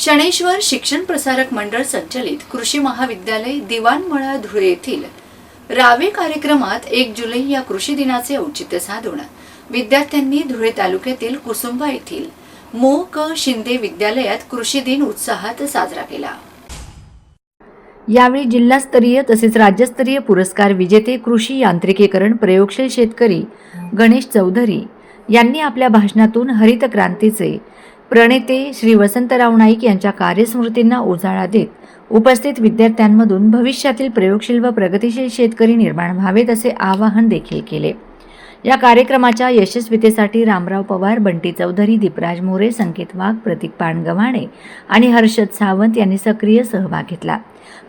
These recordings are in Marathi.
शनैश्वर शिक्षण प्रसारक मंडळ संचलित कृषी महाविद्यालय दिवाणमळा धुळे येथील रावे कार्यक्रमात 1 जुलै या कृषी दिनाचे औचित्य साधून विद्यार्थ्यांनी धुळे तालुक्यातील कुसुंबा येथील मो. क. शिंदे विद्यालयात कृषी दिन उत्साहात साजरा केला। यावेळी जिल्हास्तरीय तसेच राज्यस्तरीय पुरस्कार विजेते कृषी यांत्रिकीकरण प्रयोगशील शेतकरी गणेश चौधरी यांनी आपल्या भाषणातून हरित क्रांतीचे प्रणेते श्री वसंतराव नाईक यांच्या कार्यस्मृतींना उजाळा देत उपस्थित विद्यार्थ्यांमधून भविष्यातील प्रयोगशील व प्रगतिशील शेतकरी निर्माण व्हावेत असे आवाहन देखील केले। या कार्यक्रमाच्या यशस्वीतेसाठी रामराव पवार, बंटी चौधरी, दीपराज मोरे, संकेत वाघ, प्रतीक पाणगव्हाणे आणि हर्षद सावंत यांनी सक्रिय सहभाग घेतला।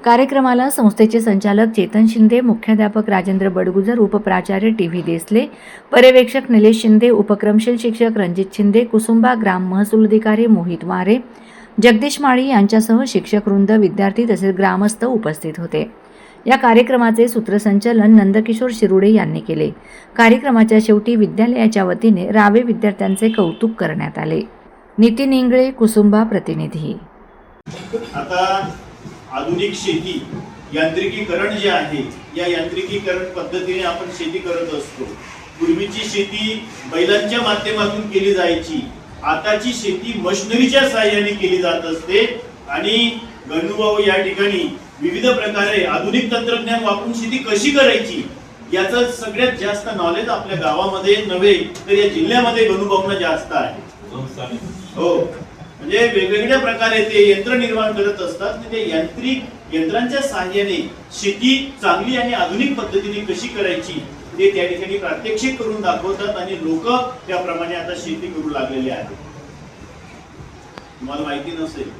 कार्यक्रमाला संस्थेचे संचालक चेतन शिंदे, मुख्याध्यापक राजेंद्र बडगुजर, उपप्राचार्य टी.व्ही. देसले, पर्यवेक्षक निलेश शिंदे, उपक्रमशील शिक्षक रणजित शिंदे, कुसुंबा ग्राम महसूल अधिकारी मोहित वारे, जगदीश माळी यांच्यासह शिक्षक वृंद, विद्यार्थी तसेच ग्रामस्थ उपस्थित होते। या कार्यक्रमाचे सूत्रसंचालन नंदकिशोर शिरुडे यांनी केले। कार्यक्रमाच्या शेवटी विद्यालयाच्या वतीने रावे विद्यार्थ्यांचे कौतुक करण्यात आले। नितीन इंगळे, कुसुंबा प्रतिनिधी। आता आधुनिक शेती यांत्रिकीकरण जे आहे, या यांत्रिकीकरण पद्धतीने आपण शेती करत असतो। पूर्वीची शेती बैलांच्या माध्यमातून केली जायची, आताची शेती मशिनरीच्या सहाय्याने केली जात असते। आणि गणूभाऊ या ठिकाणी विविध प्रकारे आधुनिक तंत्रज्ञान वापरून शेती कशी करायची याचं सगळ्यात जास्त नॉलेज आपल्या गावामध्ये नव्हे तर या जिल्ह्यामध्ये गणूभाऊंना जास्त आहे। हो, म्हणजे वेगवेगळ्या प्रकारे ते यंत्र निर्माण करत असतात। ते यांत्रिक यंत्रांच्या सहाय्याने शेती चांगली आणि आधुनिक पद्धतीने कशी करायची ते त्या ठिकाणी प्रात्यक्षिक करून दाखवतात आणि लोक त्याप्रमाणे आता शेती करू लागलेले आहेत। तुम्हाला माहिती नसेल